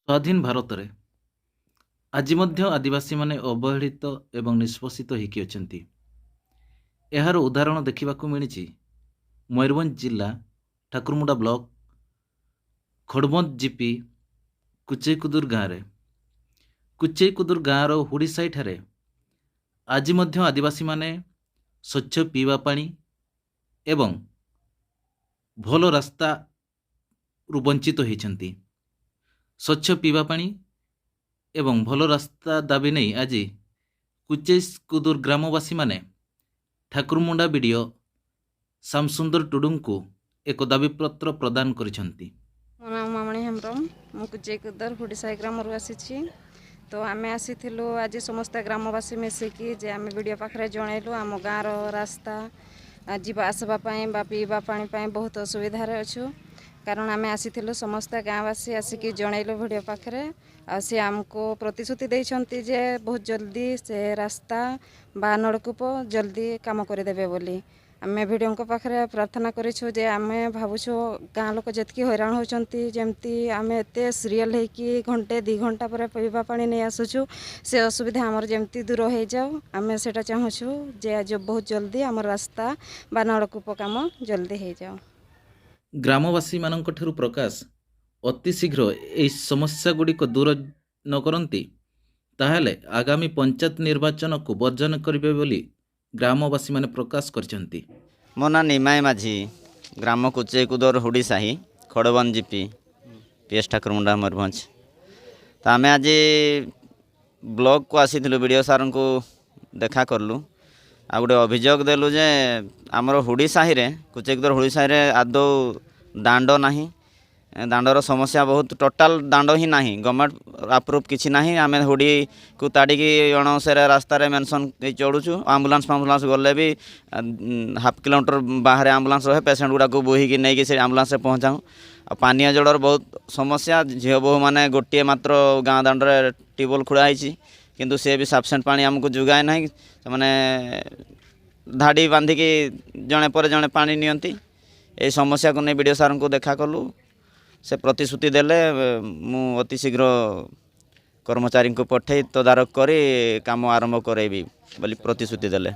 ସ୍ୱାଧୀନ ଭାରତରେ ଆଜି ମଧ୍ୟ ଆଦିବାସୀମାନେ ଅବହେଳିତ ଏବଂ ନିଷ୍ପେଷିତ ହୋଇକି ଅଛନ୍ତି। ଏହାର ଉଦାହରଣ ଦେଖିବାକୁ ମିଳିଛି ମୟୂରଭଞ୍ଜ ଜିଲ୍ଲା ଠାକୁରମୁଣ୍ଡା ବ୍ଲକ ଖଡ଼ମଦ ଜିପି କୁଚେଇକୁଦୁର ଗାଁରେ। କୁଚେଇକୁଦୁର ଗାଁର ହୁଡ଼ିସାହିଠାରେ ଆଜି ମଧ୍ୟ ଆଦିବାସୀମାନେ ସ୍ୱଚ୍ଛ ପିଇବା ପାଣି ଏବଂ ଭଲ ରାସ୍ତାରୁ ବଞ୍ଚିତ ହୋଇଛନ୍ତି। ସ୍ୱଚ୍ଛ ପିଇବା ପାଣି ଏବଂ ଭଲ ରାସ୍ତା ଦାବି ନେଇ ଆଜି କୁଚେଇକୁଦୁର ଗ୍ରାମବାସୀମାନେ ଠାକୁରମୁଣ୍ଡା ବିଡ଼ିଓ ଶ୍ୟାମସୁନ୍ଦର ଟୁଡୁଙ୍କୁ ଏକ ଦାବିପତ୍ର ପ୍ରଦାନ କରିଛନ୍ତି। ମୋ ନାଁ ମାମଣି ହେମ୍ବ୍ରମ। ମୁଁ କୁଚେଇକୁଦର ହୁଡ଼ିସାହି ଗ୍ରାମରୁ ଆସିଛି। ତ ଆମେ ଆସିଥିଲୁ ଆଜି ସମସ୍ତେ ଗ୍ରାମବାସୀ ମିଶିକି ଯେ ଆମେ ବିଡ଼ିଓ ପାଖରେ ଜଣେଇଲୁ ଆମ ଗାଁର ରାସ୍ତା ଯିବା ଆସିବା ପାଇଁ ବା ପିଇବା ପାଣି ପାଇଁ ବହୁତ ଅସୁବିଧାରେ ଅଛୁ। କାରଣ ଆମେ ଆସିଥିଲୁ ସମସ୍ତେ ଗାଁବାସୀ ଆସିକି ଜଣେଇଲୁ ଭିଡ଼ିଓ ପାଖରେ, ଆଉ ସେ ଆମକୁ ପ୍ରତିଶ୍ରୁତି ଦେଇଛନ୍ତି ଯେ ବହୁତ ଜଲ୍ଦି ସେ ରାସ୍ତା ବା ନଳକୂପ ଜଲ୍ଦି କାମ କରିଦେବେ ବୋଲି। ଆମେ ଭିଡ଼ିଓଙ୍କ ପାଖରେ ପ୍ରାର୍ଥନା କରିଛୁ ଯେ ଆମେ ଭାବୁଛୁ ଗାଁ ଲୋକ ଯେତିକି ହଇରାଣ ହେଉଛନ୍ତି, ଯେମିତି ଆମେ ଏତେ ସିରିଏଲ୍ ହେଇକି ଘଣ୍ଟେ 2 ଘଣ୍ଟା ପରେ ପିଇବା ପାଣି ନେଇ ଆସୁଛୁ, ସେ ଅସୁବିଧା ଆମର ଯେମିତି ଦୂର ହେଇଯାଉ ଆମେ ସେଇଟା ଚାହୁଁଛୁ ଯେ ବହୁତ ଜଲ୍ଦି ଆମର ରାସ୍ତା ବା ନଳକୂପ କାମ ଜଲ୍ଦି ହେଇଯାଉ। ଗ୍ରାମବାସୀମାନଙ୍କ ଠାରୁ ପ୍ରକାଶ ଅତି ଶୀଘ୍ର ଏହି ସମସ୍ୟା ଗୁଡ଼ିକ ଦୂର ନ କରନ୍ତି ତାହେଲେ ଆଗାମୀ ପଞ୍ଚାୟତ ନିର୍ବାଚନକୁ ବର୍ଜନ କରିବେ ବୋଲି ଗ୍ରାମବାସୀମାନେ ପ୍ରକାଶ କରିଛନ୍ତି। ମୋ ନାଁ ନିମାଇ ମାଝୀ, ଗ୍ରାମ କୁଚେଇକୁଦର ହୁଡ଼ିସାହି ଖଡ଼ବନ ଜିପି PS ଠାକୁରମୁଣ୍ଡା ମୟୂରଭଞ୍ଜ। ତ ଆମେ ଆଜି ବ୍ଲକକୁ ଆସିଥିଲୁ, ବିଡ଼ିଓ ସାର୍ଙ୍କୁ ଦେଖା କଲୁ ଆଉ ଗୋଟେ ଅଭିଯୋଗ ଦେଲୁ ଯେ ଆମର ହୁଡ଼ିସାହିରେ କୁଚେଇକୁଦର ହୁଡ଼ିସାହିରେ ଆଦୌ ଦାଣ୍ଡ ନାହିଁ। ଦାଣ୍ଡର ସମସ୍ୟା ବହୁତ, ଟୋଟାଲ୍ ଦାଣ୍ଡ ହିଁ ନାହିଁ, ଗଭର୍ଣ୍ଣମେଣ୍ଟ ଆପ୍ରୁଭ୍ କିଛି ନାହିଁ। ଆମେ ହୁଡ଼ିକୁ ତାଡ଼ିକି ଅଣଓସାରିଆ ରାସ୍ତାରେ ମେନସନ୍ ଚଢ଼ୁଛୁ। ଆମ୍ବୁଲାନ୍ସ ଗଲେ ବି 1/2 କିଲୋମିଟର ବାହାରେ ଆମ୍ବୁଲାନ୍ସ ରହେ, ପେସେଣ୍ଟ ଗୁଡ଼ାକୁ ବୋହିକି ନେଇକି ସେ ଆମ୍ବୁଲାନ୍ସରେ ପହଞ୍ଚାଉ। ଆଉ ପାନୀୟ ଜଳର ବହୁତ ସମସ୍ୟା। ଝିଅ ବୋହୂମାନେ ଗୋଟିଏ ମାତ୍ର ଗାଁ ଦାଣ୍ଡରେ ଟ୍ୟୁବୱେଲ୍ ଖୋଳା ହେଇଛି, କିନ୍ତୁ ସେ ବି ସଫିସିଏଣ୍ଟ ପାଣି ଆମକୁ ଯୋଗାଏ ନାହିଁ। ସେମାନେ ଧାଡ଼ି ବାନ୍ଧିକି ଜଣେ ପରେ ଜଣେ ପାଣି ନିଅନ୍ତି। ଏହି ସମସ୍ୟାକୁ ନେଇ ବିଡ଼ିଓ ସାର୍ଙ୍କୁ ଦେଖା କଲୁ। ସେ ପ୍ରତିଶ୍ରୁତି ଦେଲେ ମୁଁ ଅତି ଶୀଘ୍ର କର୍ମଚାରୀଙ୍କୁ ପଠାଇ ତଦାରଖ କରି କାମ ଆରମ୍ଭ କରାଇବି ବୋଲି ପ୍ରତିଶ୍ରୁତି ଦେଲେ।